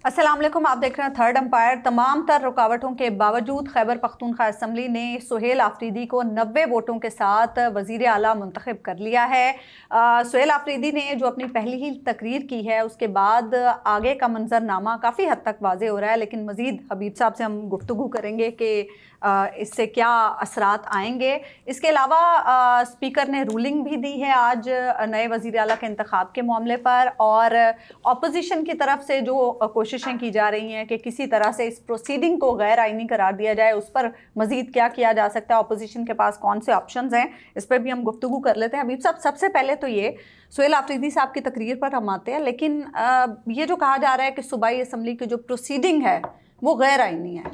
अस्सलाम वालेकुम, आप देख रहे हैं थर्ड एम्पायर। तमाम तर रुकावटों के बावजूद खैबर पख्तूनख्वा असम्बली ने सुहेल आफरीदी को 90 वोटों के साथ वज़ीर आला मुंतखब कर लिया है। सुहेल आफरीदी ने जो अपनी पहली ही तकरीर की है उसके बाद आगे का मंजरनामा काफ़ी हद तक वाज़े हो रहा है, लेकिन मज़ीद हबीब साहब से हम गुफ्तगू करेंगे कि इससे क्या असरात आएंगे। इसके अलावा स्पीकर ने रूलिंग भी दी है आज नए वज़ीर आला के इंतखाब के मामले पर, और अपोजिशन की तरफ से जो कोशिशें की जा रही हैं कि किसी तरह से इस प्रोसीडिंग को गैर आइनी करार दिया जाए, उस पर मज़ीद क्या किया जा सकता है, अपोजिशन के पास कौन से ऑप्शंस हैं, इस पर भी हम गुफ्तगू कर लेते हैं। हबीब साहब, सबसे पहले तो ये सुहेल आफरीदी साहब की तकरीर पर हम आते हैं, लेकिन ये जो कहा जा रहा है कि सूबाई असम्बली की जो प्रोसीडिंग है वो गैर आइनी है।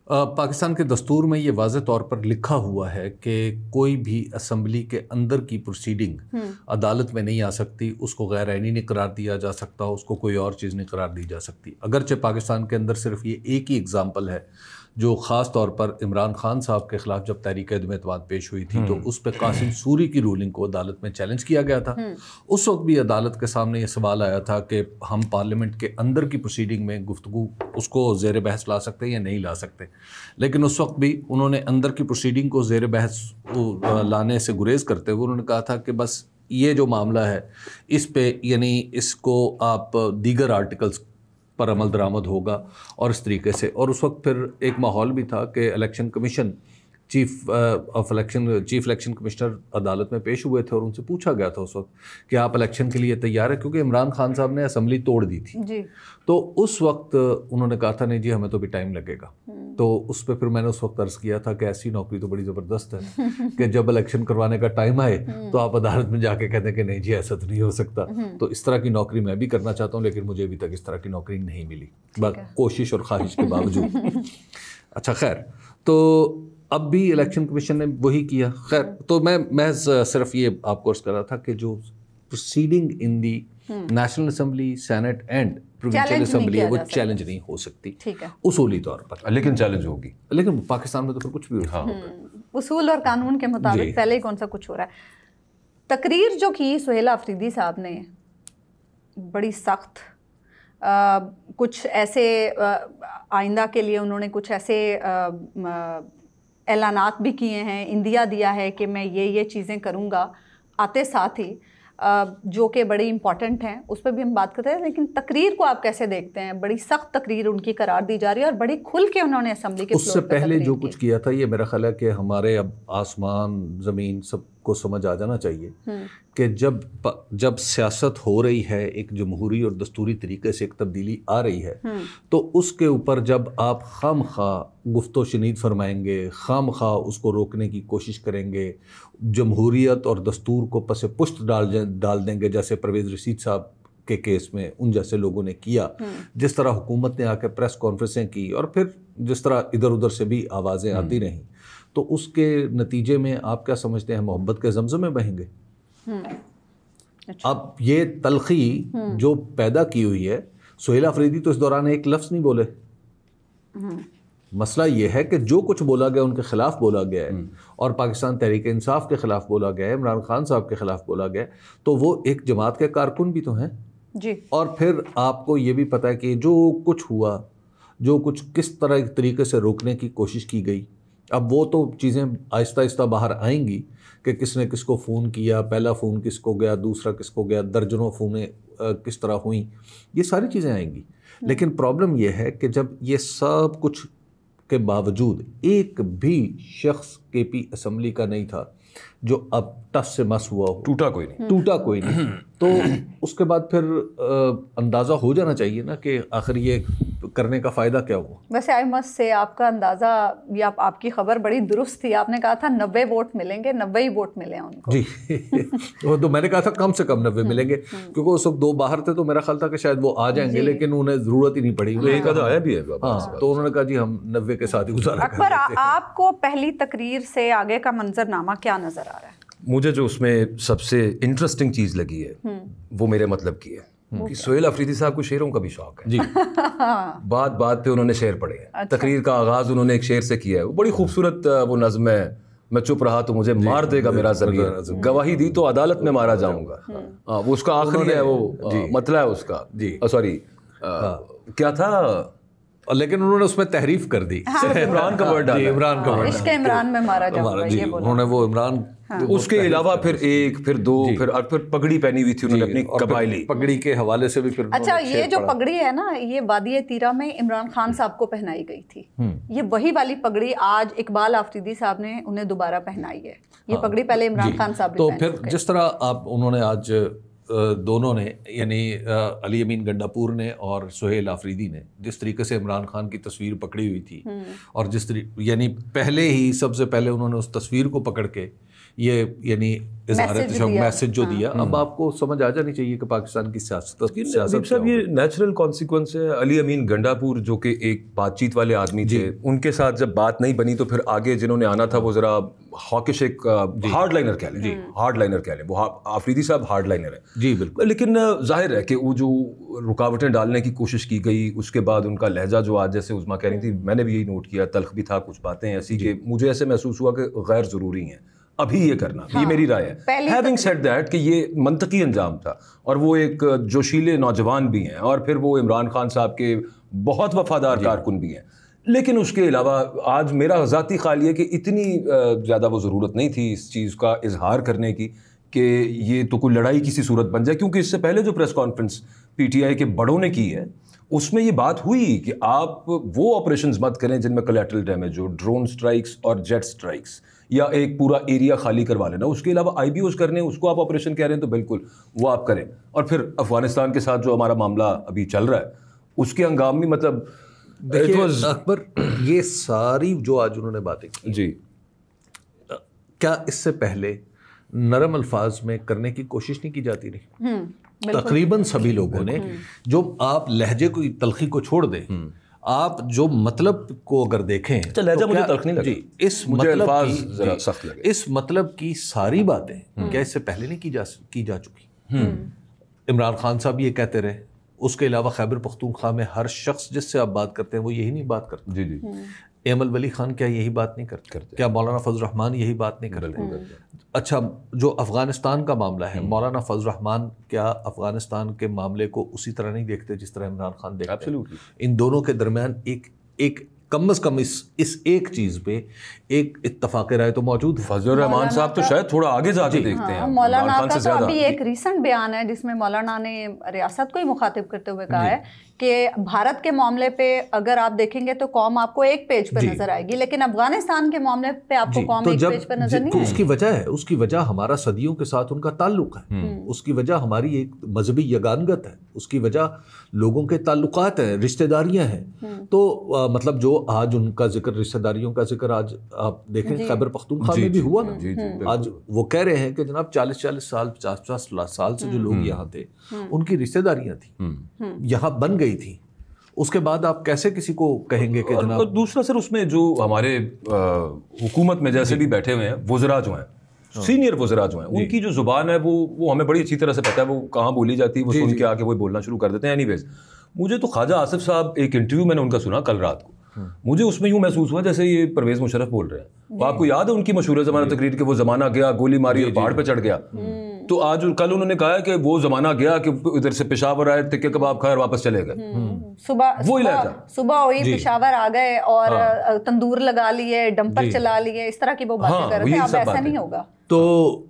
पाकिस्तान के दस्तूर में ये वाज़े तौर पर लिखा हुआ है कि कोई भी असम्बली के अंदर की प्रोसीडिंग अदालत में नहीं आ सकती, उसको गैर आइनी नहीं करार दिया जा सकता, उसको कोई और चीज़ नहीं करार दी जा सकती। अगरचे पाकिस्तान के अंदर सिर्फ ये एक ही एग्ज़ाम्पल है जो ख़ास तौर पर इमरान खान साहब के ख़िलाफ़ जब तहरीक अदम-ए-एतमाद पेश हुई थी तो उस पर कासिम सूरी की रूलिंग को अदालत में चैलेंज किया गया था। उस वक्त भी अदालत के सामने ये सवाल आया था कि हम पार्लियामेंट के अंदर की प्रोसीडिंग में गुफ्तगू उसको ज़ेर बहस ला सकते हैं या नहीं ला सकते, लेकिन उस वक्त भी उन्होंने अंदर की प्रोसीडिंग को ज़ेर बहस लाने से गुरेज़ करते हुए उन्होंने कहा था कि बस ये जो मामला है इस पे यानी इसको आप दीगर आर्टिकल्स पर अमल दरामद होगा और इस तरीके से। और उस वक्त फिर एक माहौल भी था कि election commission chief election commissioner अदालत में पेश हुए थे और उनसे पूछा गया था उस वक्त कि आप इलेक्शन के लिए तैयार है, क्योंकि इमरान खान साहब ने असम्बली तोड़ दी थी जी। तो उस वक्त उन्होंने कहा था नहीं जी हमें तो भी टाइम लगेगा। तो उस पर फिर मैंने उस वक्त अर्ज़ किया था कि ऐसी नौकरी तो बड़ी ज़बरदस्त है कि जब इलेक्शन करवाने का टाइम आए तो आप अदालत में जाके कहते हैं कि नहीं जी ऐसा तो नहीं हो सकता। तो इस तरह की नौकरी मैं भी करना चाहता हूँ, लेकिन मुझे अभी तक इस तरह की नौकरी नहीं मिली कोशिश और ख्वाहिश के बावजूद। अच्छा खैर, तो अब भी इलेक्शन कमीशन ने वही किया। खैर, तो मैं सिर्फ ये आपको अर्ज़ कर रहा था कि जो proceeding in the national assembly, senate and provincial assembly है वो चैलेंज नहीं हो सकती उसूली तौर पर, लेकिन चैलेंज होगी। लेकिन पाकिस्तान में तो फिर कुछ भी होगा उसूल और कानून के मुताबिक, पहले ही कौन सा कुछ हो रहा है। तकरीर जो की सुहेल आफरीदी साहब ने बड़ी सख्त, कुछ ऐसे आइंदा के लिए उन्होंने कुछ ऐसे ऐलानात भी किए हैं, इंदिया दिया है कि मैं ये चीज़ें करूँगा आते साथ ही, जो कि बड़ी इंपॉर्टेंट हैं, उस पर भी हम बात करते हैं। लेकिन तकरीर को आप कैसे देखते हैं? बड़ी सख्त तकरीर उनकी करार दी जा रही है और बड़ी खुल के उन्होंने असेंबली के उससे पहले जो कुछ किया था ये मेरा ख्याल है कि हमारे अब आसमान ज़मीन सबको समझ आ जाना चाहिए कि जब सियासत हो रही है, एक जमहूरी और दस्तूरी तरीके से एक तब्दीली आ रही है, तो उसके ऊपर जब आप खामखा गुफ्तो शनीद फरमाएंगे, खामखा उसको रोकने की कोशिश करेंगे, जमहूरियत और दस्तूर को पसे पुश्त डाल देंगे, जैसे परवेज़ रशीद साहब के केस में उन जैसे लोगों ने किया, जिस तरह हुकूमत ने आकर प्रेस कॉन्फ्रेंसें की और फिर जिस तरह इधर उधर से भी आवाज़ें आती रहीं, तो उसके नतीजे में आप क्या समझते हैं मोहब्बत के ज़मज़मे बहेंगे? अब ये तलखी जो पैदा की हुई है, सुहेल आफरीदी तो इस दौरान एक लफ्ज़ नहीं बोले। मसला ये है कि जो कुछ बोला गया उनके खिलाफ बोला गया है और पाकिस्तान तहरीक इंसाफ के खिलाफ बोला गया है, इमरान खान साहब के खिलाफ बोला गया है, तो वो एक जमात के कारकुन भी तो हैं जी। और फिर आपको ये भी पता है कि जो कुछ हुआ, जो कुछ किस तरह तरीके से रोकने की कोशिश की गई, अब वो तो चीज़ें आहिस्ता आहिस्ता बाहर आएंगी कि किसने किसको फ़ोन किया, पहला फ़ोन किसको गया, दूसरा किसको गया, दर्जनों फ़ोनें किस तरह हुई, ये सारी चीज़ें आएंगी। लेकिन प्रॉब्लम ये है कि जब ये सब कुछ के बावजूद एक भी शख्स केपी असम्बली का नहीं था जो अब टस से मस हुआ हो, टूटा कोई नहीं तो उसके बाद फिर अंदाज़ा हो जाना चाहिए ना कि आखिर ये करने का फ़ायदा क्या हुआ। वैसे आई मस्ट से आपका अंदाज़ा या आपकी खबर बड़ी दुरुस्त थी। आपने कहा था 90 वोट मिलेंगे, 90 ही वोट मिले उनको जी तो मैंने कहा था कम से कम 90 मिलेंगे, क्योंकि उस वक्त 2 बाहर थे तो मेरा ख्याल था कि शायद वो आ जाएंगे, लेकिन उन्हें ज़रूरत ही नहीं पड़ी। तो एक आधा आया भी है। हाँ, तो उन्होंने कहा जी हम 90 के साथ ही गुजारा अकबर, आपको पहली तकरीर से आगे का मंजरनामा क्या नज़र आ रहा है? मुझे जो उसमें सबसे इंटरेस्टिंग चीज़ लगी है वो मेरे मतलब की है कि सुहेल आफरीदी साहब को शेरों का भी शौक है जी। बात बात पे उन्होंने शेर पढ़े हैं। अच्छा। तकरीर का आगाज़ उन्होंने एक शेर से किया है, वो बड़ी खूबसूरत वो नज़्म है। मैं चुप रहा तो मुझे मार देगा मेरा ज़मीर, गवाही दी तो अदालत में मारा जाऊंगा। वो उसका आखिरी है, वो मतलब है उसका जी, सॉरी کیا تھا، لیکن انہوں نے اس میں تحریف کر دی. صرف عمران کا ورڈ ڈالا. عمران کا ورڈ عشق عمران میں مارا جاؤ جی, انہوں نے وہ عمران اس کے علاوہ پھر ایک پھر دو پھر پگڑی پہنی ہوئی تھی انہوں نے اپنی قبائلی پگڑی کے حوالے سے بھی. پھر اچھا یہ جو پگڑی ہے نا یہ وادی تیرہ میں عمران خان صاحب کو پہنائی گئی تھی, یہ وہی والی پگڑی آج اقبال آفریدی صاحب نے انہیں دوبارہ پہنائی ہے. یہ پگڑی پہلے عمران خان صاحب تو پھر جس طرح انہوں نے آج دونوں نے یعنی علی امین گنڈاپور نے اور سہیل آفریدی نے جس طریقے سے عمران خان کی تصویر پکڑی ہوئی تھی اور جس طریقے یعنی پہلے ہی سب سے پہلے انہوں نے اس تصویر کو پکڑ کے یہ یعنی اظہار میسج جو دیا, اب آپ کو سمجھ آ جانی چاہیے کہ پاکستان کی سیاست صاحب یہ نیچرل کانسیکوینس ہے. علی امین گنڈاپور جو کہ ایک بات چیت والے آدمی تھے, ان کے ساتھ جب بات نہیں بنی تو پھر آگے جنہوں نے آنا تھا وہ ذرا ہاکش ایک ہارڈ لائنر کہہ لیں, ہارڈ لائنر کہہ لیں. وہ آفریدی صاحب ہارڈ لائنر ہے جی بالکل, لیکن ظاہر ہے کہ وہ جو رکاوٹیں ڈالنے کی کوشش کی گئی اس کے بعد ان کا لہجہ جو آج جیسے عظمیٰ کہہ رہی تھی, میں نے بھی یہی نوٹ کیا, تلخ بھی تھا, کچھ باتیں ایسی کہ مجھے ایسے محسوس ہوا کہ غیر ضروری ہیں ابھی یہ کرنا. یہ میری رائے ہے. ہیونگ سیڈ دیٹ کہ یہ منطقی انجام تھا اور وہ ایک جوشیلے نوجوان بھی ہیں اور پھر وہ عمران خان صاحب کے بہت وفادار کارکن بھی ہیں. لیکن اس کے علاوہ آج میرا ذاتی خیال یہ کہ اتنی زیادہ وہ ضرورت نہیں تھی اس چیز کا اظہار کرنے کی کہ یہ تو کوئی لڑائی کسی صورت بن جائے, کیونکہ اس سے پہلے جو press conference P T I کے بڑوں نے کی ہے اس میں یہ بات ہوئی کہ آپ وہ آپریشنز مت کریں جن میں کولیٹرل ڈیمیج ہو, ڈرون سٹرائکس اور جیٹ سٹرائکس, یا ایک پورا ایریا خالی کروا لینا. اس کے علاوہ آئی بی اوز کرنے, اس کو آپ آپریشن کہہ رہے ہیں تو بالکل وہ آپ کریں. اور پھر افغانستان کے ساتھ جو ہمارا معاملہ ابھی چل رہا ہے اس کے ہنگامی مطلب اکبر یہ ساری جو آج انہوں نے باتیں کی جی, کیا اس سے پہلے نرم الفاظ میں کرنے کی کوشش نہیں کی جاتی رہی؟ تقریباً سبھی لوگوں نے, جو آپ لہجے کو تلخی کو چھوڑ دیں, آپ جو مطلب کو اگر دیکھیں, لہجہ مجھے تلخ نہیں لگا جی, اس مطلب کی ساری باتیں کیا اس سے پہلے نہیں کی جا چکی؟ عمران خان صاحب یہ کہتے رہے, اس کے علاوہ خیبر پختونخوا میں ہر شخص جس سے آپ بات کرتے ہیں وہ یہی نہیں بات کرتے. جی جی, ایمل ولی خان کیا یہی بات نہیں کرتے؟ کیا مولانا فضل الرحمان یہی بات نہیں کرتے؟ اچھا جو افغانستان کا معاملہ ہے, مولانا فضل الرحمان کیا افغانستان کے معاملے کو اسی طرح نہیں دیکھتے جس طرح عمران خان دیکھتے ہیں؟ ان دونوں کے درمیان ایک کم از کم اس ایک چیز پہ ایک اتفاق رائے تو موجود ہے. فضل الرحمان صاحب تو شاید تھوڑا آگے جا کے دیکھتے ہیں. مولانا کا تو ابھی ایک ریسنٹ بیان ہے جس میں مولانا نے ریاست کو ہی مخاطب کرتے ہوئے کہا ہے کہ بھارت کے معاملے پہ اگر آپ دیکھیں گے تو قوم آپ کو ایک پیج پہ نظر آئے گی, لیکن افغانستان کے معاملے پہ آپ کو قوم ایک پیج پہ نظر نہیں آئے گی. اس کی وجہ ہمارا صدیوں کے ساتھ ان کا تعلق ہے, اس کی وجہ ہماری ایک مذہبی یگانگت ہے, اس کی وجہ لوگوں کے تعلقات ہیں, رشتہ داریاں ہیں. تو مطلب جو آج ان کا ذکر, رشتہ داریوں کا ذکر آج آپ دیکھیں خیبر پختونخوا میں بھی ہوا نا, آج وہ کہہ رہے ہیں کہ جناب 40 سال 50 سال سے جو لوگ یہاں تھے ان کی رشتہ داریاں تھیں, یہاں بن گئی تھی. اس کے بعد آپ کیسے کسی کو کہیں گے کہ جناب. اور دوسرا سر اس میں جو ہمارے حکومت میں جیسے بھی بیٹھے ہوئے ہیں وزراء جو ہیں, سینئر وزراء جو ہیں, ان کی جو زبان ہے وہ ہمیں بڑی اچھی طرح سے پتہ ہے وہ کہاں بولی جاتی ہے, وہ سن کے آ کے وہ بولنا شروع کر دیتے ہیں. اینی ویز مجھے تو خواجہ آصف صاحب ایک انٹرویو میں نے ان کا سنا کل رات کو, مجھے اس میں یوں محسوس ہوا جیسے یہ پرویز مشرف بول رہے ہیں. آپ کو یاد ہے ان کی مشہور زمانہ تقریر کہ وہ زمانہ گیا, گولی ماری اور پہاڑ پہ چڑھ گیا. تو آج کل انہوں نے کہا کہ وہ زمانہ گیا کہ ادھر سے پشاور آئے, ٹکے کباب کھائے اور واپس چلے گئے. صبح ہوئی پشاور آ گئے اور تندور لگا لیے, ڈمپر چلا لیے, اس طرح کی وہ باتیں کر رہے تھے. اب ایسا نہیں ہوگا. تو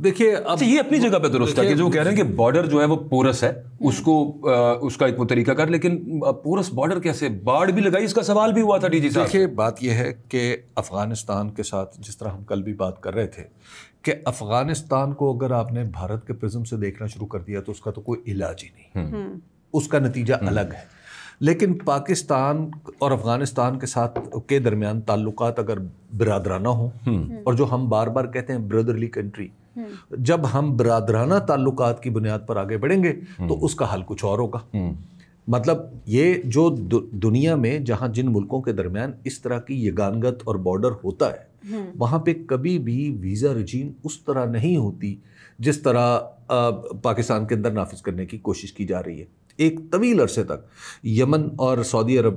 دیکھیے اب یہ اپنی جگہ پہ درست ہے کہ جو کہہ رہے ہیں کہ بارڈر جو ہے وہ پورس ہے, اس کا ایک وہ طریقہ کر, لیکن پورس بارڈر کیسے, باڑ بھی لگائی, اس کا سوال بھی ہوا تھا ڈی جی صاحب. دیکھیے بات یہ ہے کہ افغانستان کے ساتھ جس طرح ہم کل بھی بات کر رہے تھے کہ افغانستان کو اگر آپ نے بھارت کے پرزم سے دیکھنا شروع کر دیا تو اس کا تو کوئی علاج ہی نہیں, اس کا نتیجہ الگ ہے. لیکن پاکستان اور افغانستان کے ساتھ کے درمیان تعلقات اگر برادرانہ ہوں, اور جو ہم بار بار کہتے ہیں برادرلی کنٹری, جب ہم برادرانہ تعلقات کی بنیاد پر آگے بڑھیں گے تو اس کا حل کچھ اور ہوگا. مطلب یہ جو دنیا میں جہاں جن ملکوں کے درمیان اس طرح کی یگانگت اور بارڈر ہوتا ہے, وہاں پہ کبھی بھی ویزا رجیم اس طرح نہیں ہوتی جس طرح پاکستان کے اندر نافذ کرنے کی کوشش کی جا رہی ہے. ایک طویل عرصے تک یمن اور سعودی عرب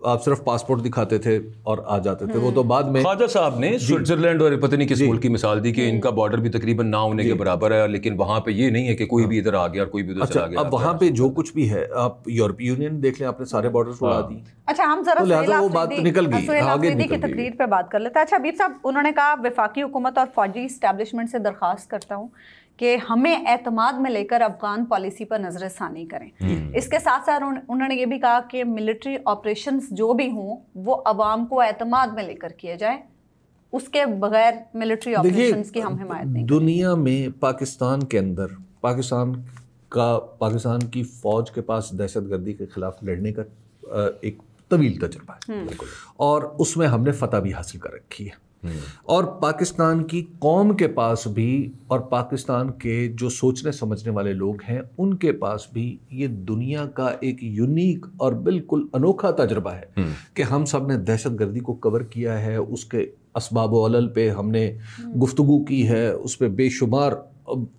आप सिर्फ पासपोर्ट दिखाते थे और आ जाते थे, वो तो बाद में ख्वाजा साहब ने स्विट्जरलैंड और पता नहीं किस मुल्क की मिसाल दी कि इनका बॉर्डर भी तकरीबन ना होने के बराबर है, लेकिन वहाँ पे ये नहीं है कि कोई भी इधर आ गया और कोई भी उधर चला गया। अब वहाँ पे जो कुछ भी है, आप यूरोपीय यूनियन देख लें, आपने सारे बॉर्डर उड़ा दी। अच्छा, हम जरा लिहाजा वो बात निकल गई, आगे की तकरीर पे बात कर लेते हैं। अच्छा हबीब साहब, उन्होंने कहा वफाकी हुकूमत और फौजी इस्टेब्लिशमेंट से दरख्वास्त करता हूँ कि हमें एतमाद में लेकर अफगान पॉलिसी पर नजर षानी करें। इसके साथ साथ उन्होंने ये भी कहा कि मिलिट्री ऑपरेशंस जो भी हों वो अवाम को एतमाद में लेकर किए जाए, उसके बगैर मिलिट्री ऑपरेशंस की हम हिमायत नहीं। दुनिया में पाकिस्तान के अंदर पाकिस्तान की फौज के पास दहशतगर्दी के खिलाफ लड़ने का एक तवील तजुर्बा है और उसमें हमने फतह भी हासिल कर रखी है। और पाकिस्तान की कौम के पास भी और पाकिस्तान के जो सोचने समझने वाले लोग हैं उनके पास भी ये दुनिया का एक यूनिक और बिल्कुल अनोखा तजुर्बा है कि हम सब ने दहशतगर्दी को कवर किया है, उसके असबाब व अलल पे हमने गुफ्तगू की है, उस पर बेशुमार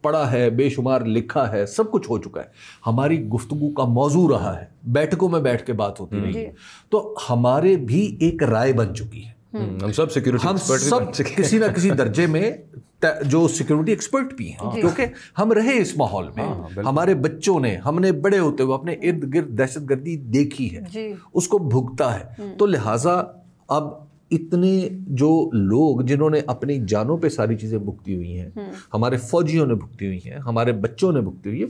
पढ़ा है, बेशुमार लिखा है, सब कुछ हो चुका है। हमारी गुफ्तगू का मौजू रहा है, बैठकों में बैठ के बात होती रही है, तो हमारे भी एक राय बन चुकी है। हम सब सिक्योरिटी हम सब किसी ना किसी दर्जे में जो सिक्योरिटी एक्सपर्ट भी हैं, क्योंकि हम रहे इस माहौल में, हमारे बच्चों ने, हमने बड़े होते हुए अपने इर्द गिर्द दहशतगर्दी देखी है, उसको भुगता है। तो लिहाजा अब इतने जो लोग जिन्होंने अपनी जानों पे सारी चीज़ें भुगती हुई हैं, हमारे फौजियों ने भुगती हुई हैं, हमारे बच्चों ने भुगती हुई है,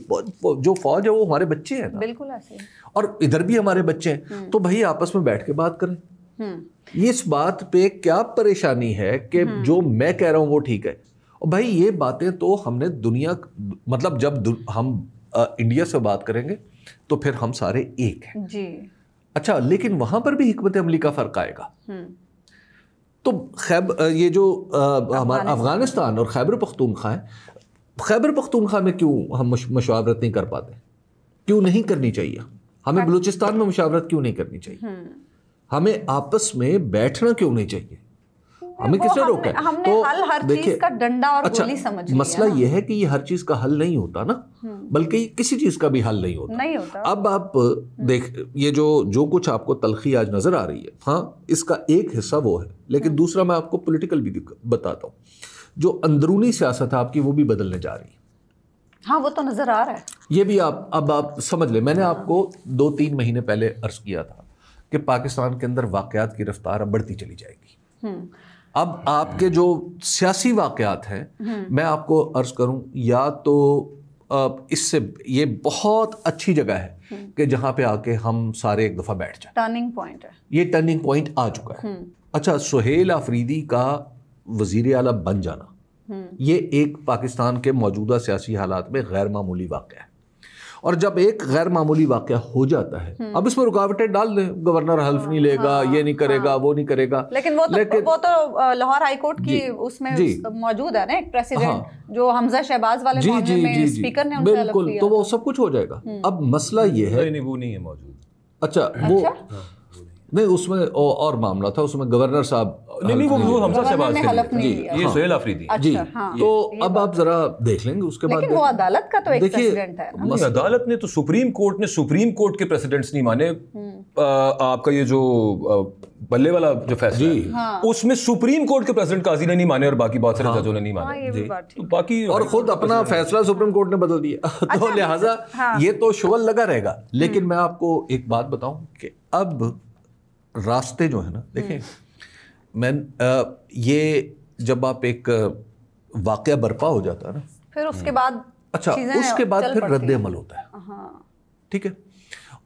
जो फौज है वो हमारे बच्चे हैं ना, बिल्कुल ऐसे, और इधर भी हमारे बच्चे हैं, तो भाई आपस में बैठ के बात करें। इस बात पे क्या परेशानी है कि जो मैं कह रहा हूं वो ठीक है, और भाई ये बातें तो हमने दुनिया, मतलब जब हम इंडिया से बात करेंगे तो फिर हम सारे एक हैं जी। अच्छा, लेकिन वहां पर भी हिकमत अमली का फर्क आएगा। तो ये जो हमारा अफगानिस्तान और खैबर पख्तूनख्वा है, खैबर पख्तूनख्वा में क्यों हम मशावरत नहीं कर पाते? क्यों नहीं करनी चाहिए? हमें बलूचिस्तान में मशावरत क्यों नहीं करनी चाहिए? हमें आपस में बैठना क्यों नहीं चाहिए? हमें किसने रोका है? हमने तो हर चीज का डंडा और गोली समझ लिया। मसला यह है कि ये हर चीज का हल नहीं होता ना, बल्कि किसी चीज का भी हल नहीं होता। अब आप देख, ये जो कुछ आपको तलखी आज नजर आ रही है, हाँ, इसका एक हिस्सा वो है, लेकिन दूसरा मैं आपको पॉलिटिकल भी बताता हूँ। जो अंदरूनी सियासत है आपकी, वो भी बदलने जा रही है। हाँ, वो तो नजर आ रहा है। ये भी आप समझ ले, मैंने आपको 2-3 महीने पहले अर्ज किया था कि पाकिस्तान के अंदर वाकयात की रफ्तार अब बढ़ती चली जाएगी। अब आपके जो सियासी वाकयात हैं, मैं आपको अर्ज करूं, या तो इससे ये बहुत अच्छी जगह है कि जहां पे आके हम सारे एक दफा बैठ जाए। टर्निंग पॉइंट है, ये टर्निंग पॉइंट आ चुका है। अच्छा, सुहेल आफरीदी का वजीर आला बन जाना, ये एक पाकिस्तान के मौजूदा सियासी हालात में गैर मामूली वाकया है। और जब एक गैर मामूली वाकया हो जाता है, अब इसमें रुकावटें डाल दें, गवर्नर हल्फ नहीं लेगा, ये नहीं करेगा, वो नहीं करेगा, लेकिन वो तो लाहौर हाई कोर्ट की उसमें मौजूद है ना एक प्रेसिडेंट, जो हमजा शहबाज वाले मामले में स्पीकर ने उनसे बिल्कुल, तो वो सब कुछ हो जाएगा। अब मसला ये है, नहीं वो नहीं है मौजूद। अच्छा, वो नहीं, उसमें और मामला था, उसमें गवर्नर साहब नहीं वो हमजा शहबाज जी, ये सुहेल आफरीदी जी। तो अब आप जरा देख लेंगे उसके बाद। लेकिन वो अदालत का तो एक प्रेसिडेंट है ना। अदालत ने तो सुप्रीम कोर्ट के प्रेसिडेंट्स नहीं माने। आपका ये जो बल्ले वाला जो फैसला है, उसमें सुप्रीम कोर्ट के प्रेसिडेंट काजी ने नहीं माने और बाकी बहुत सारे जजों ने नहीं माने। तो बाकी और खुद अपना फैसला सुप्रीम कोर्ट ने बदल दिया। तो लिहाजा ये तो शुगल लगा रहेगा। लेकिन मैं आपको एक बात बताऊं कि अब रास्ते जो है ना, देखें, ये जब आप एक वाकया बर्पा हो जाता है ना, फिर उसके बाद उसके बाद फिर रद्द अमल होता है, ठीक है।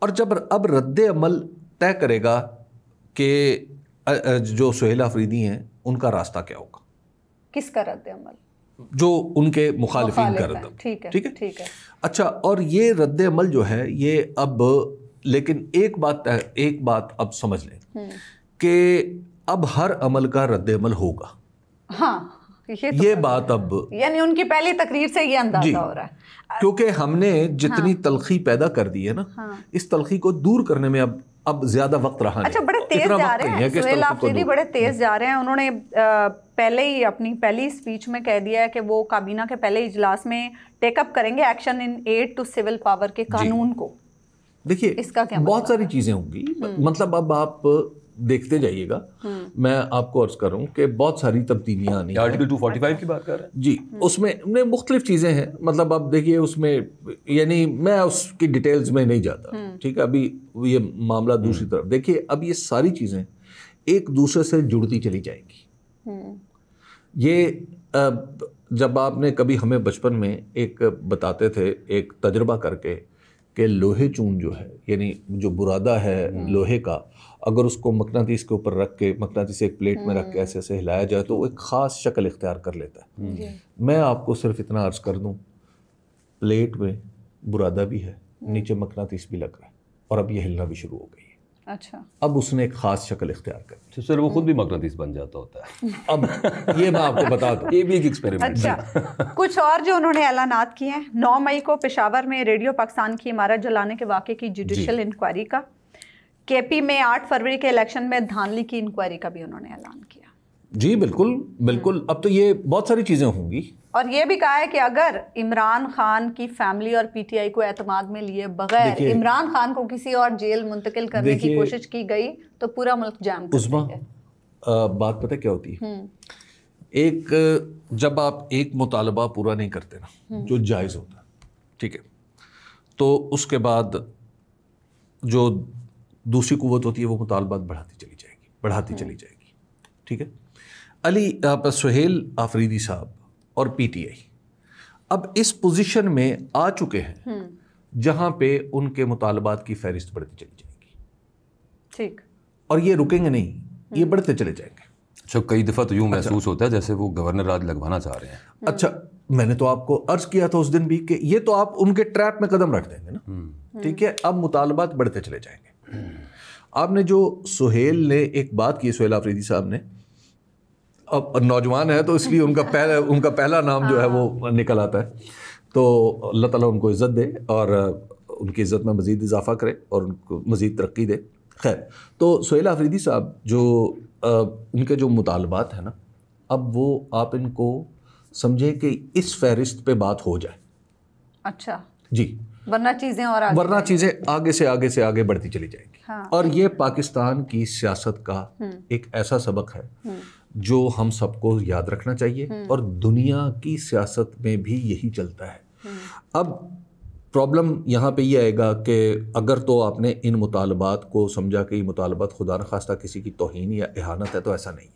और जब अब रद्द अमल तय करेगा कि जो सुहेल आफरीदी हैं उनका रास्ता क्या होगा, किसका रद्द अमल, जो उनके मुखालिफिन का रद्द, ठीक है। अच्छा, और ये रद्द अमल जो है ये अब, लेकिन एक बात अब समझ लें कि अब हर अमल का रद्द अमल होगा। हाँ, ये बात अब, यानी उनकी पहली तकरीर से ये अंदाजा हो रहा है, क्योंकि हमने जितनी तलखी पैदा कर दी है ना, इस तलखी को दूर करने में अब ज्यादा वक्त रहा नहीं। अच्छा, बड़े तेज जा रहे हैं सुहेल आफरीदी, बड़े तेज जा रहे हैं। उन्होंने पहले ही अपनी पहली स्पीच में कह दिया है कि वो काबीना के पहले इजलास में टेकअप करेंगे action in aid to civil power के कानून को। देखिए इसका क्या बहुत सारी चीज़ें होंगी, मतलब अब आप देखते जाइएगा। मैं आपको अर्ज कर रहा हूँ कि बहुत सारी तब्दीलियाँ आनी हैं। आर्टिकल 245 की बात कर रहे हैं जी, उसमें मुख्तलिफ चीज़ें हैं, मतलब अब देखिए उसमें, यानी मैं उसकी डिटेल्स में नहीं जाता, ठीक है। अभी ये मामला दूसरी तरफ देखिए, अब ये सारी चीज़ें एक दूसरे से जुड़ती चली जाएंगी। ये जब आपने कभी हमें बचपन में एक बताते थे एक तजर्बा करके कि लोहे चून जो है, यानी जो बुरादा है लोहे का, अगर उसको मकनातीस के ऊपर रख के, मकनातीस एक प्लेट में रख के ऐसे ऐसे हिलाया जाए तो वो एक ख़ास शक्ल इख्तियार कर लेता है। मैं आपको सिर्फ इतना अर्ज़ कर दूं, प्लेट में बुरादा भी है, नीचे मकनातीस भी लग रहा है, और अब ये हिलना भी शुरू हो गई है। अच्छा, अब उसने एक ख़ास शक्ल इख्तियार कर ली। तो सर वो खुद भी मकनातीस बन जाता होता है। अब ये मैं आपको बता दूं, ये भी एक एक्सपेरिमेंट है। अच्छा, कुछ और जो उन्होंने ऐलानात किए हैं। 9 मई को पेशावर में रेडियो पाकिस्तान की इमारत जलाने के वाक़े की जुडिशल इंक्वायरी का, केपी में 8 फरवरी के इलेक्शन में धांधली की इंक्वायरी का भी उन्होंने ऐलान किया। जी बिल्कुल बिल्कुल। अब तो ये बहुत सारी चीज़ें होंगी, और ये भी कहा है कि अगर इमरान खान की फैमिली और पीटीआई को एतमाद में लिए बगैर इमरान खान को किसी और जेल मुंतकिल करने की कोशिश की गई तो पूरा मुल्क जाम कर देंगे। बात पता क्या होती है, एक जब आप एक मुतालबा पूरा नहीं करते ना जो जायज़ होता, ठीक है, तो उसके बाद जो दूसरी कुव्वत होती है वो मुतालबात बढ़ाती चली जाएगी, ठीक है। सुहेल आफरीदी साहब और पीटीआई अब इस पोजीशन में आ चुके हैं जहां पे उनके मुतालबात की फहरिस्त बढ़ती चली जाएगी, ठीक, और ये रुकेंगे नहीं, ये बढ़ते चले जाएंगे। अच्छा, कई दफ़ा तो यूँ महसूस होता है जैसे वो गवर्नर राज लगवाना चाह रहे हैं। अच्छा, मैंने तो आपको अर्ज किया था उस दिन भी कि ये तो आप उनके ट्रैप में कदम रख देंगे ना, ठीक है। अब मुतालबात बढ़ते चले जाएंगे। आपने जो सुहेल ने एक बात की, सुहेल आफरीदी साहब ने, अब नौजवान है तो इसलिए उनका पहला नाम जो है वो निकल आता है, तो अल्लाह ताला उनको इज़्ज़त दे और उनकी इज़्ज़त में मज़ीद इजाफ़ा करे और उनको मज़ीद तरक्की दे। खैर, तो सुहेल आफरीदी साहब जो उनके जो मुतालबात हैं ना, अब वो आप इनको समझें कि इस फहरिस्त पे बात हो जाए। अच्छा जी, वरना चीज़ें आगे से आगे बढ़ती चली जाएंगी। हाँ। और ये पाकिस्तान की सियासत का एक ऐसा सबक है जो हम सबको याद रखना चाहिए, और दुनिया की सियासत में भी यही चलता है। अब प्रॉब्लम यहाँ पे ये आएगा कि अगर तो आपने इन मुतालबात को समझा कि ये मुतालबात खुदा न खास्ता किसी की तौहीन या इहानत है, तो ऐसा नहीं है।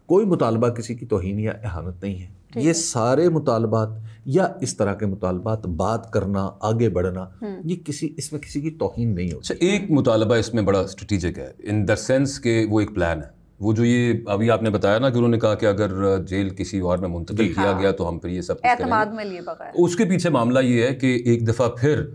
कोई मुतालबा किसी की तौहीन या इहानत नहीं है। ये सारे मुतालबात या इस तरह के मुतालबात, बात करना, आगे बढ़ना, ये इसमें किसी की तौहीन नहीं होती। एक मुतालबा इसमें बड़ा स्ट्रेटेजिक है इन द सेंस के वो एक प्लान है। वो जो ये अभी आपने बताया ना कि उन्होंने कहा कि अगर जेल किसी और में मुंतकिल किया गया तो हम फिर ये सब एतमाद में लिए बगैर, उसके पीछे मामला ये है कि एक दफ़ा फिर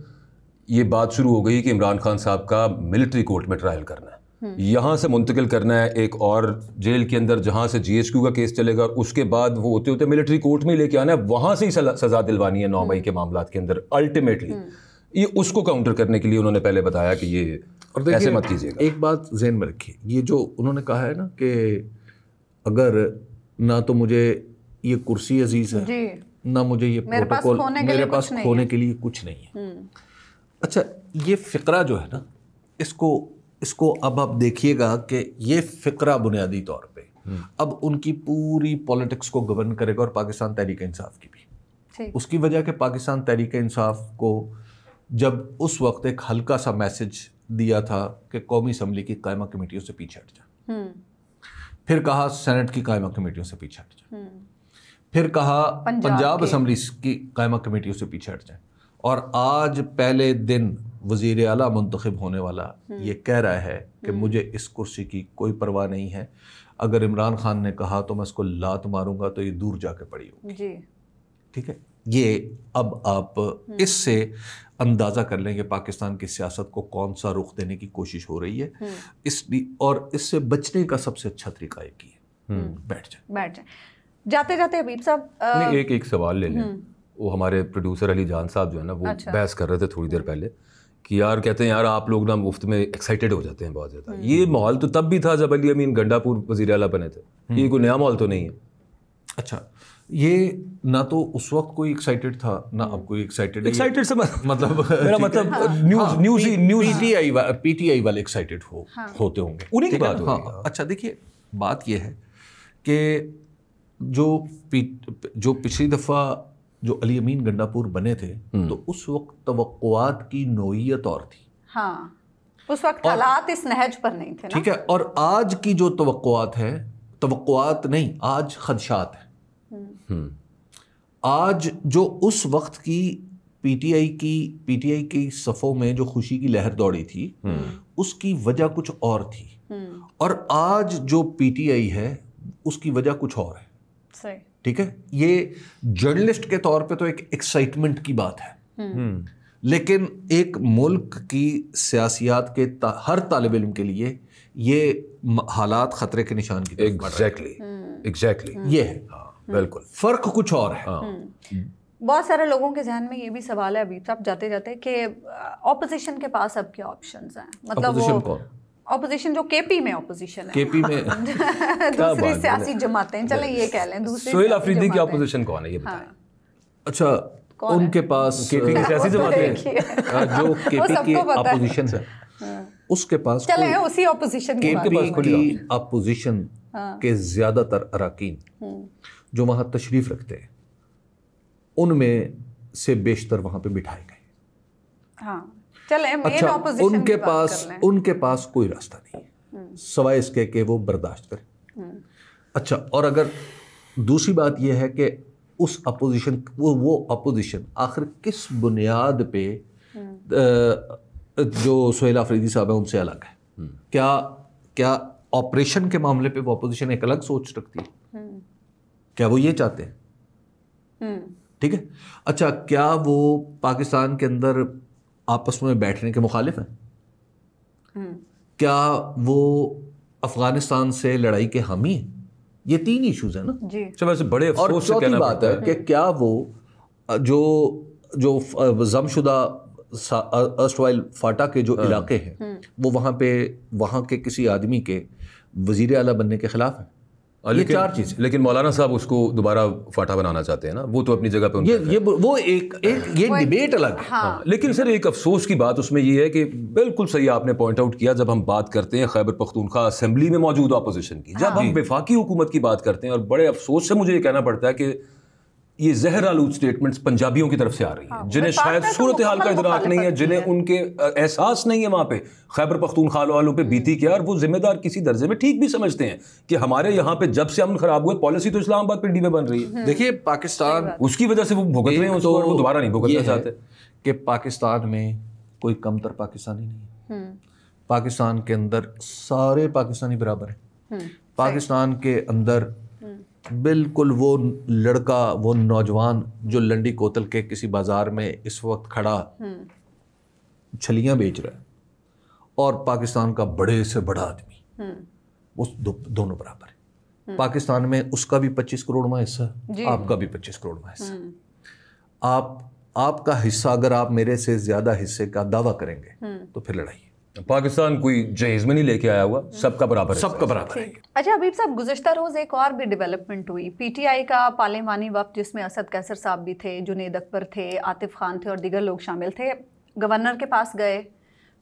ये बात शुरू हो गई कि इमरान खान साहब का मिलिट्री कोर्ट में ट्रायल करना है, यहाँ से मुंतकिल करना है एक और जेल के अंदर जहाँ से GHQ का केस चलेगा, और उसके बाद वो होते होते मिलिट्री कोर्ट में लेके आना है, वहाँ से ही सज़ा दिलवानी है 9 मई के मामलात के अंदर। अल्टीमेटली ये उसको काउंटर करने के लिए उन्होंने पहले बताया कि ये और ऐसे मत कीजिएगा। एक बात ज़हन में रखिए, ये जो उन्होंने कहा है ना कि अगर ना तो मुझे ये कुर्सी अजीज़ है, ना मुझे ये प्रोटोकॉल, मेरे पास खोने के लिए कुछ नहीं है। अच्छा, ये फ़िक्रा जो है ना, इसको अब आप देखिएगा कि ये फ़िक्रा बुनियादी तौर पे अब उनकी पूरी पॉलिटिक्स को गवर्न करेगा, और पाकिस्तान तहरीक इंसाफ की भी। उसकी वजह कि पाकिस्तान तहरीक इंसाफ को जब उस वक्त एक हल्का सा मैसेज दिया था कि कौमी असम्बली की कायमा कमेटियों से पीछे हट जा, फिर कहा सेनेट की कायमा कमेटियों से पीछे हट जा, फिर कहा पंजाब असम्बली की कायमा कमेटियों से पीछे हट जाए, और आज पहले दिन वज़ीर आला मुंतखब होने वाला ये कह रहा है कि मुझे इस कुर्सी की कोई परवाह नहीं है, अगर इमरान खान ने कहा तो मैं इसको लात मारूंगा तो ये दूर जाके पड़ी होगी। ठीक है, ये अब आप इससे अंदाज़ा कर लेंगे पाकिस्तान की सियासत को कौन सा रुख देने की कोशिश हो रही है। और इससे बचने का सबसे अच्छा तरीका एक ही है, बैठ जाए। जाते जाते हबीब साहब एक सवाल ले लें। वो हमारे प्रोड्यूसर अली जान साहब जो है ना, वो बहस कर रहे थे थोड़ी देर पहले कि यार कहते हैं यार आप लोग ना मुफ्त में एक्साइटेड हो जाते हैं बहुत ज़्यादा। ये माहौल तो तब भी था जब अली अमीन गंडापुर वज़ीर आला बने थे, ये कोई नया माहौल तो नहीं है। अच्छा, یہ نہ تو اس وقت کوئی ایکسائٹیڈ تھا نہ اب کوئی ایکسائٹیڈ ہے. ایکسائٹیڈ سے مطلب میرا مطلب نیوز پی ٹی آئی والے ایکسائٹیڈ ہوتے ہوں گے, انہیں کی بات ہو رہی ہے. اچھا دیکھیے بات یہ ہے کہ جو پچھلی دفعہ جو علی امین گنڈاپور بنے تھے تو اس وقت توقعات کی نوعیت اور تھی. ہاں اس وقت حالات اس نہج پر نہیں تھے. ٹھیک ہے, اور آج کی جو توقعات ہے, توقعات نہیں, آج خدشات ہیں. آج جو اس وقت کی پی ٹی آئی کی صفوں میں جو خوشی کی لہر دوڑی تھی اس کی وجہ کچھ اور تھی, اور آج جو پی ٹی آئی ہے اس کی وجہ کچھ اور ہے. ٹھیک ہے, یہ جرنلسٹ کے طور پہ تو ایک ایکسائٹمنٹ کی بات ہے, لیکن ایک ملک کی سیاسیات کے ہر طالب علم کے لیے یہ حالات خطرے کے نشان کی طرف. ایگزیکٹلی یہ ہے, بالکل فرق کچھ اور ہے. بہت سارے لوگوں کے ذہن میں یہ بھی سوال ہے ابھی صاحب جاتے جاتے کہ اپوزیشن کے پاس اب کیا آپشنز ہیں, مطلب وہ اپوزیشن جو کے پی میں اپوزیشن ہے, کے پی میں دوسری سیاسی جماعتیں, چلیں یہ کہہ لیں دوسری. سہیل آفریدی کی اپوزیشن کون ہے یہ بتائیں. اچھا ان کے پاس کے پی کی سیاسی جماعتیں جو کے پی کی اپوزیشن ہے اس کے پاس چلیں اسی اپوزیشن کے پی کی اپوزیشن کے زیادہ تر اراکین جو وہاں تشریف رکھتے ہیں ان میں سے بیشتر وہاں پہ بٹھائے گئے. ہاں چلیں اچھا ان کے پاس کوئی راستہ نہیں سوائے اس کے کہ وہ برداشت کریں. اچھا, اور اگر دوسری بات یہ ہے کہ اس اپوزیشن وہ اپوزیشن آخر کس بنیاد پہ جو سہیل آفریدی صاحب ہیں ان سے الگ ہے. کیا آپریشن کے معاملے پہ وہ اپوزیشن ایک الگ سوچ رکھتی ہے؟ کیا وہ یہ چاہتے ہیں؟ ٹھیک ہے. اچھا, کیا وہ پاکستان کے اندر آپس میں بیٹھنے کے مخالف ہیں؟ کیا وہ افغانستان سے لڑائی کے حامی ہیں؟ یہ تین ایشوز ہیں نا. جی. بڑے اور چوتھی بات ہے کہ کیا وہ جو ضم شدہ ارسٹوائل فاٹا کے جو علاقے ہیں وہ وہاں کے کسی آدمی کے وزیر اعلیٰ بننے کے خلاف ہیں. یہ چار چیزیں. لیکن مولانا صاحب اس کو دوبارہ فاٹا بنانا چاہتے ہیں نا, وہ تو اپنی جگہ پہ وہ ایک ڈیبیٹ الگ ہے. لیکن سر ایک افسوس کی بات اس میں یہ ہے کہ بالکل صحیح آپ نے پوائنٹ آؤٹ کیا, جب ہم بات کرتے ہیں خیبر پختونخوا اسمبلی میں موجود اپوزیشن کی, جب ہم وفاقی حکومت کی بات کرتے ہیں, اور بڑے افسوس سے مجھے یہ کہنا پڑتا ہے کہ یہ زہر آلود سٹیٹمنٹس پنجابیوں کی طرف سے آ رہی ہیں جنہیں شاید صورتحال کا ادراک نہیں ہے, جنہیں ان کے احساس نہیں ہے وہاں پہ خیبر پختونخوا والوں پہ بیتی کیا, اور وہ ذمہ دار کسی درجے میں ٹھیک بھی سمجھتے ہیں کہ ہمارے یہاں پہ جب سے امن خراب ہوئے پالیسی تو اسلام آباد پنڈی میں بن رہی ہے. دیکھیے پاکستان اس کی وجہ سے وہ بھگت رہے ہیں اس کو, وہ دوبارہ نہیں بھگتنا چاہتے کہ پاکستان میں کوئی کم تر پاکستانی نہیں ہے. پاکستان کے اندر سارے پاکستانی برابر ہیں. پاکستان کے اندر بالکل وہ لڑکا, وہ نوجوان جو لنڈی کوتل کے کسی بازار میں اس وقت کھڑا چھلیاں بیچ رہا ہے, اور پاکستان کا بڑے سے بڑا آدمی, وہ دونوں برابر ہیں. پاکستان میں اس کا بھی 25 کروڑواں حصہ ہے, آپ کا بھی 25 کروڑواں حصہ. آپ کا حصہ اگر آپ میرے سے زیادہ حصے کا دعویٰ کریں گے تو پھر لڑائی. پاکستان کوئی جہیز میں نہیں لے کے آیا ہوا, سب کا برابر ہے, سب کا برابر ہے. اچھا حبیب صاحب, گزشتہ روز ایک اور بھی ڈیولپمنٹ ہوئی. پی ٹی آئی کا پارلیمانی وفد جس میں اسد قیصر صاحب بھی تھے, جنید اکبر تھے, عاطف خان تھے اور دیگر لوگ شامل تھے, گورنر کے پاس گئے,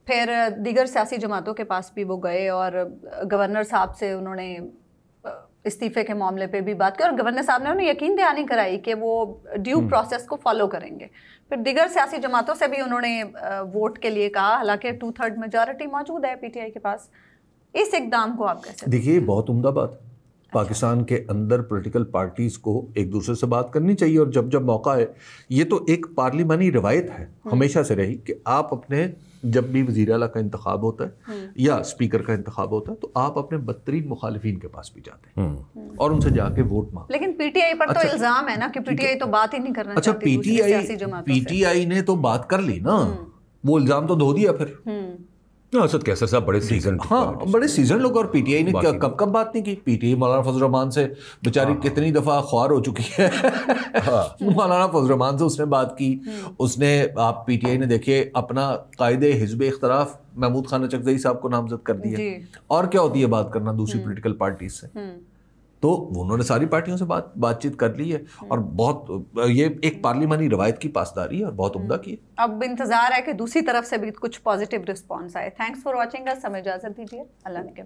پھر دیگر سیاسی جماعتوں کے پاس بھی وہ گئے, اور گورنر صاحب سے انہوں نے استعفے کے معاملے پہ بھی بات کی, اور گورنر صاحب نے انہیں یقین دہانی کرائی کہ وہ ڈیو پروسیس کو فالو کریں گے. پھر دیگر سیاسی جماعتوں سے بھی انہوں نے ووٹ کے لیے کہا, حالانکہ 2/3 میجورٹی موجود ہے پی ٹی آئی کے پاس. اس اقدام کو آپ کیسے دیکھیے؟ بہت عمدہ بات. پاکستان کے اندر پولیٹیکل پارٹیز کو ایک دوسرے سے بات کرنی چاہیے, اور جب موقع ہے, یہ تو ایک پارلیمانی روایت ہے ہمیشہ سے رہی کہ آپ اپنے جب بھی وزیر اعلیٰ کا انتخاب ہوتا ہے یا اسپیکر کا انتخاب ہوتا ہے تو آپ اپنے بدترین مخالفین کے پاس بھی جاتے ہیں اور ان سے جا کے ووٹ مانگتے. لیکن پی ٹی آئی پر تو الزام ہے نا کہ پی ٹی آئی تو بات ہی نہیں کرنا چاہتی دوسری سیاسی جماعتوں سے. پی ٹی آئی نے تو بات کر لی نا, وہ الزام تو دھو دیا پھر. اسد قیصر صاحب بڑے سیزن, بڑے سیزن لوگ, اور پی ٹی آئی نے کب بات نہیں کی. پی ٹی آئی مولانا فضل الرحمان سے بیچاری کتنی دفعہ خوار ہو چکی ہے. مولانا فضل الرحمان سے اس نے بات کی, اس نے, آپ پی ٹی آئی نے دیکھیے اپنا قائد حزب اختلاف محمود خان چکزئی صاحب کو نامزد کر دیا. اور کیا ہوتی ہے بات کرنا دوسری پولیٹیکل پارٹیز سے. تو انہوں نے ساری پارٹیوں سے بات چیت کر لی ہے اور بہت یہ ایک پارلیمانی روایت کی پاسداری ہے اور بہت عمدہ کی ہے. اب انتظار ہے کہ دوسری طرف سے بھی کچھ پازیٹیو رسپانس آئے. تھینکس فار واچنگ اس. ہمیں اجازت دیجیے. اللہ نے کے